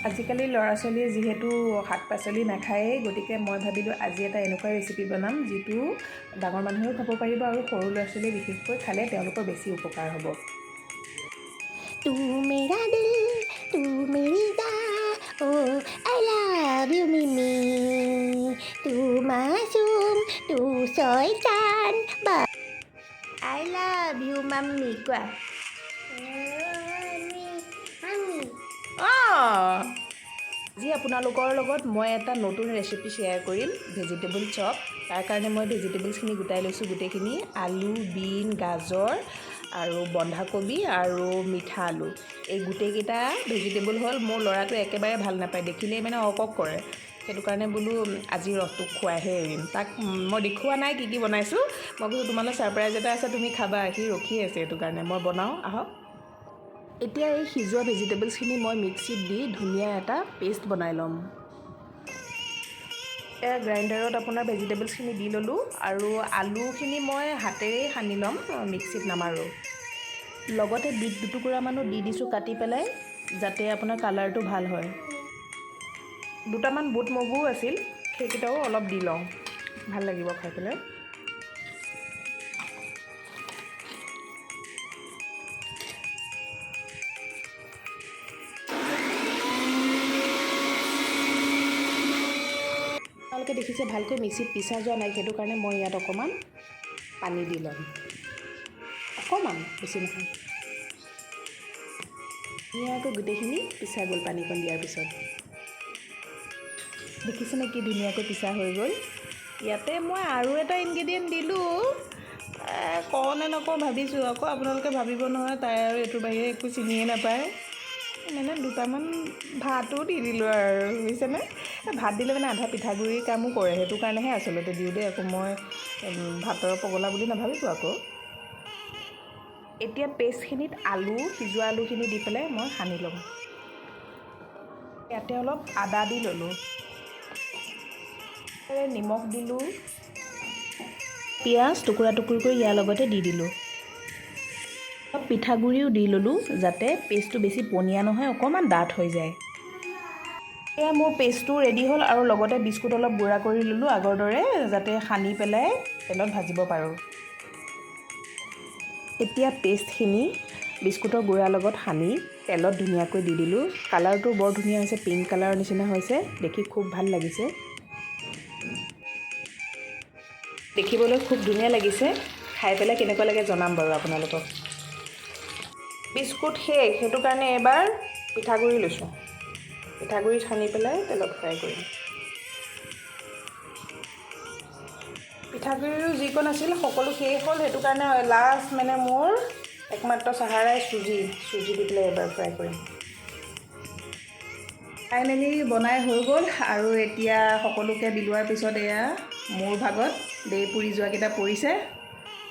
আজিকালি ল'ৰা ছোৱালীয়ে যিহেতু শাক পাচলি নাখায়েই, গতিকে মই ভাবিলোঁ আজি এটা এনেকুৱা ৰেচিপি বনাম যিটো ডাঙৰ মানুহেও খাব পাৰিব আৰু সৰু ল'ৰা ছোৱালীয়ে বিশেষকৈ খালে তেওঁলোকৰ বেছি উপকাৰ হ'ব। तू मेरा दिल तू मेरी जान ओ आई लव यू मिमी तू मासूम तू शैतान आई लव यू मम्मी কোৱা আজি আপোনালোকৰ লগত মই এটা নতুন ৰেচিপি শ্বেয়াৰ কৰিম, ভেজিটেবল চপ। তাৰ কাৰণে মই ভেজিটেবলছখিনি গোটাই লৈছোঁ, গোটেইখিনি আলু, বিন, গাজৰ আৰু বন্ধাকবি আৰু মিঠা আলু। এই গোটেইকেইটা ভেজিটেবল হ'ল। মোৰ ল'ৰাটোৱে একেবাৰে ভাল নাপায়, দেখিলেই মানে অকক কৰে। সেইটো কাৰণে বোলো আজি ৰসটোক খুৱাইহে এৰিম। তাক মই দেখুওৱা নাই কি কি বনাইছোঁ। মই কৈছোঁ তোমালৈ ছাৰপ্ৰাইজ এটা আছে, তুমি খাবা। সি ৰখি আছে, সেইটো কাৰণে মই বনাওঁ, আহক। এতিয়া এই সিজোৱা ভেজিটেবলছখিনি মই মিক্সিত দি ধুনীয়া এটা পেষ্ট বনাই ল'ম। গ্ৰাইণ্ডাৰত আপোনাৰ ভেজিটেবলছখিনি দি ল'লোঁ আৰু আলুখিনি মই হাতেৰেই সানি ল'ম, মিক্সিত নামাৰোঁ। লগতে বিট দুটুকুৰামানো দি দিছোঁ কাটি পেলাই, যাতে আপোনাৰ কালাৰটো ভাল হয়। দুটামান বুট মগুও আছিল, সেইকেইটাও অলপ দি লওঁ, ভাল লাগিব খাই পেলাই। আপোনালোকে দেখিছে ভালকৈ মিক্সিত পিছা যোৱা নাই, সেইটো কাৰণে মই ইয়াত অকণমান পানী দি ল'ম, অকণমান, বেছি নহয়। ধুনীয়াকৈ গোটেইখিনি পিছা গ'ল পানীকণ দিয়াৰ পিছত। দেখিছেনে কি ধুনীয়াকৈ পিছা হৈ গ'ল। ইয়াতে মই আৰু এটা ইনগ্ৰেডিয়েণ্ট দিলোঁ, কওঁ নে নকওঁ ভাবিছোঁ। আকৌ আপোনালোকে ভাবিব নহয় তাই আৰু এইটোৰ বাহিৰে একো চিনিয়ে নাপায়। মানে দুটামান ভাতো দি দিলোঁ আৰু, বুজিছেনে। ভাত দিলে মানে আধা পিঠাগুড়িৰ কামো কৰে, সেইটো কাৰণেহে আচলতে দিওঁ দেই। আকৌ মই ভাতৰ পগলা বুলি নাভাবিব আকৌ। এতিয়া পেষ্টখিনিত আলু, সিজোৱা আলুখিনি দি পেলাই মই সানি ল'ম। ইয়াতে অলপ আদা দি ল'লোঁ, নিমখ দিলোঁ, পিঁয়াজ টুকুৰা টুকুৰ কৰি ইয়াৰ লগতে দি দিলোঁ। অলপ পিঠাগুড়িও দি ল'লোঁ, যাতে পেষ্টটো বেছি পনীয়া নহয়, অকণমান ডাঠ হৈ যায়। এয়া মোৰ পেষ্টটো ৰেডি হ'ল আৰু লগতে বিস্কুট অলপ গুড়া কৰি ল'লোঁ আগৰ দৰে, যাতে সানি পেলাই তেলত ভাজিব পাৰোঁ। এতিয়া পেষ্টখিনি বিস্কুটৰ গুড়াৰ লগত সানি তেলত ধুনীয়াকৈ দি দিলোঁ। কালাৰটো বৰ ধুনীয়া হৈছে, পিংক কালাৰৰ নিচিনা হৈছে, দেখি খুব ভাল লাগিছে। দেখিবলৈ খুব ধুনীয়া লাগিছে, খাই পেলাই কেনেকুৱা লাগে জনাম বাৰু আপোনালোকক। বিস্কুট শেষ, সেইটো কাৰণে এবাৰ পিঠাগুড়ি লৈছোঁ। পিঠাগুড়ি সানি পেলাই তেলত ফ্ৰাই কৰিম। পিঠাগুড়িৰো যিকণ আছিল সকলো শেষ হ'ল, সেইটো কাৰণে লাষ্ট মানে মোৰ একমাত্ৰ চাহাৰাই চুজি দি পেলাই এবাৰ ফ্ৰাই কৰিম। ফাইনেলি বনাই হৈ গ'ল আৰু এতিয়া সকলোকে বিলোৱাৰ পিছত এয়া মোৰ ভাগত দেই পুৰি যোৱাকেইটা পৰিছে।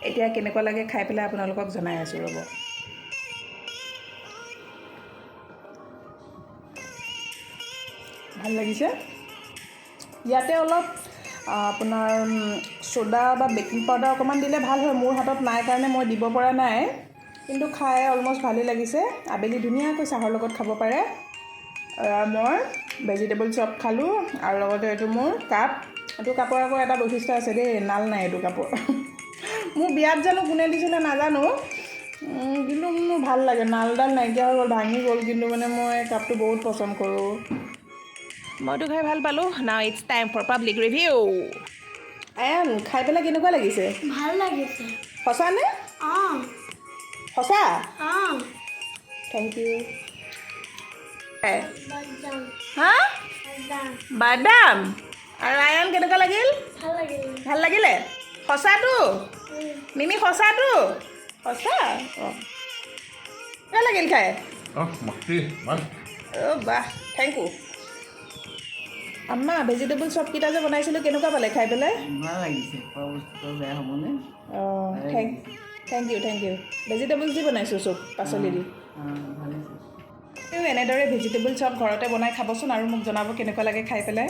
এতিয়া কেনেকুৱা লাগে খাই পেলাই আপোনালোকক জনাই আছোঁ, ৰ'ব। ভাল লাগিছে। ইয়াতে অলপ আপোনাৰ ছ'ডা বা বেকিং পাউডাৰ অকণমান দিলে ভাল হয়, মোৰ হাতত নাই কাৰণে মই দিব পৰা নাই, কিন্তু খাই অলমষ্ট ভালেই লাগিছে। আবেলি ধুনীয়াকৈ চাহৰ লগত খাব পাৰে। মই ভেজিটেবল চপ খালোঁ আৰু লগতে এইটো মোৰ কাপ। এইটো কাপৰ আকৌ এটা বৈশিষ্ট্য আছে দেই, নাল নাই এইটো কাপৰ। মোৰ বিয়াত জানো কোনে দিছিলে নাজানো, কিন্তু মোৰ ভাল লাগে। নালডাল নাইকিয়া হৈ গ'ল, ভাঙি গ'ল, কিন্তু মানে মই কাপটো বহুত পচন্দ কৰোঁ। মইতো খাই ভাল পালোঁ। Now it's time for public review. Ayan, খাই পেলাই কেনেকুৱা লাগিছে? ভাল লাগিছে। সঁচানে? অঁ সঁচা? অঁ থেংক ইউ। বাদাম হা? বাদাম বাদাম। আৰু আয়ান কেনেকুৱা লাগিল? ভাল লাগিলে। ভাল লাগিলে? সঁচাটো? মিমি সঁচাটো? সঁচা? অঁ, কেনেকুৱা লাগিল খাই? অ' বাহ, থেংক ইউ। আম্মা, ভেজিটেবল চপকেইটা যে বনাইছিলোঁ কেনেকুৱা পালে খাই পেলাই? ভাল লাগিছে, খোৱা বস্তুটো বেয়া হ'বনে? অঁ, থেংক ইউ। ভেজিটেবল দি বনাইছোঁ চব, পাচলি দি। ভালেই। এনেদৰে ভেজিটেবল চপ ঘৰতে বনাই খাবচোন আৰু মোক জনাব কেনেকুৱা লাগে খাই পেলাই।